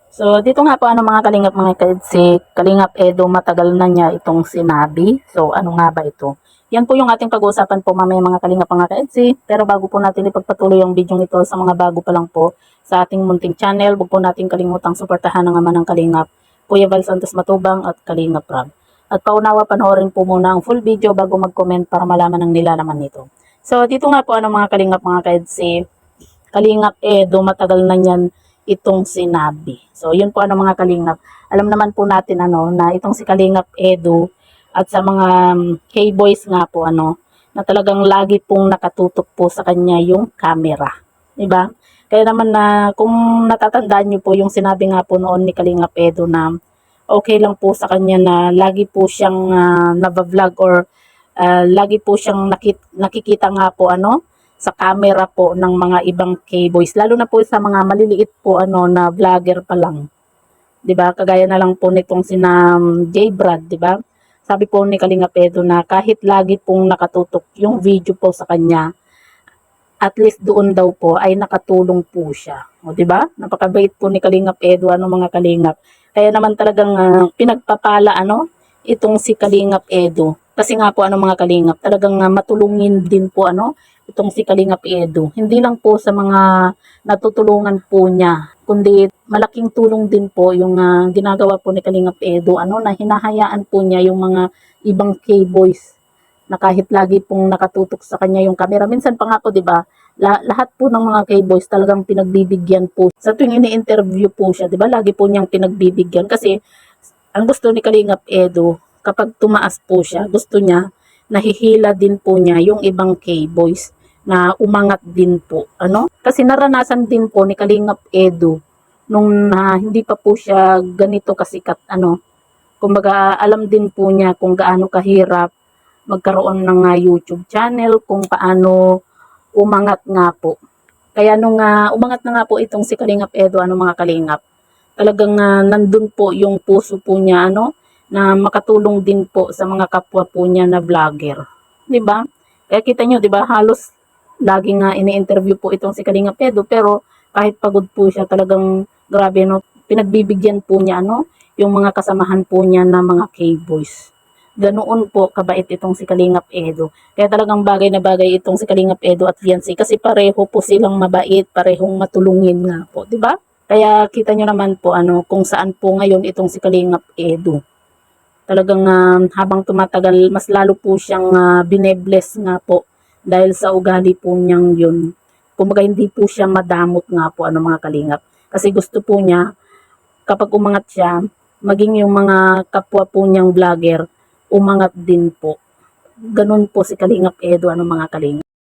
So, dito nga po mga kalingap mga si Kalingap Edo matagal na niya itong sinabi. So, ano nga ba ito? Yan po yung ating pag-uusapan po mamaya mga kalingap mga kaedsi. Pero bago po natin ipagpatuloy yung video ito sa mga bago pa lang po sa ating munting channel, huwag po natin kalimutang suportahan ng ama ng Kalingap, Kuya Val Santos Matubang at Kalingap Rab. At paunawa panoorin po muna ang full video bago mag-comment para malaman ang nilalaman nito. So, dito nga po mga kalingap mga kaedsi, Kalingap Edo matagal na niyan itong sinabi. So, yun po mga kalingap. Alam naman po natin na itong si Kalingap Edo at sa mga K-boys nga po na talagang lagi pong nakatutok po sa kanya yung camera. 'Di ba? Kaya naman na kung natatandaan niyo po yung sinabi nga po noon ni Kalingap Edo na okay lang po sa kanya na lagi po siyang naba-vlog or lagi po siyang nakikita nga po sa camera po ng mga ibang K-boys, lalo na po sa mga maliliit po na vlogger pa lang. 'Di ba? Kagaya na lang po nitong sina J Brad, 'di ba? Sabi po ni Kalinga Pedro na kahit lagi pong nakatutok yung video po sa kanya, at least doon daw po ay nakatulong po siya. O 'di ba? Napakabait po ni Kalinga Pedro mga kalingap. Kaya naman talagang pinagpapala itong si Kalingap Edo. Kasi nga po mga kalingap, talagang matulungin din po itong si Kalingap Edo. Hindi lang po sa mga natutulungan po niya, kundi malaking tulong din po yung ginagawa po ni Kalingap Edo na hinahayaan po niya yung mga ibang K-boys na kahit lagi pong nakatutok sa kanya yung camera. Minsan pa nga po, 'di ba? Lahat po ng mga K-boys talagang pinagbibigyan po. Sa tuwing ini-interview po siya, 'di ba? Lagi po niyang pinagbibigyan kasi ang gusto ni Kalingap Edo, kapag tumaas po siya, gusto niya, nahihila din po niya yung ibang K-boys na umangat din po. Kasi naranasan din po ni Kalingap Edo nung hindi pa po siya ganito kasikat. Kumbaga, alam din po niya kung gaano kahirap magkaroon ng YouTube channel, kung paano umangat nga po. Kaya nung umangat na nga po itong si Kalingap Edo, mga kalingap, talagang nandun po yung puso po niya na makatulong din po sa mga kapwa po niya na vlogger. 'Di ba? Kaya kita niyo 'di ba, halos lagi nga ini-interview po itong si Kalingap Edo, pero kahit pagod po siya, talagang grabe pinagbibigyan po niya yung mga kasamahan po niya na mga K-boys. Ganoon po kabait itong si Kalingap Edo. Kaya talagang bagay na bagay itong si Kalingap Edo at Fiancé kasi pareho po silang mabait, parehong matulungin nga po, 'di ba? Kaya kita nyo naman po kung saan po ngayon itong si Kalingap Edo. Talagang habang tumatagal, mas lalo po siyang binebless nga po dahil sa ugali po niyang yun. Kumbaga hindi po siya madamot nga po mga kalingap. Kasi gusto po niya, kapag umangat siya, maging yung mga kapwa po niyang vlogger, umangat din po. Ganun po si Kalingap Edo mga kalingap.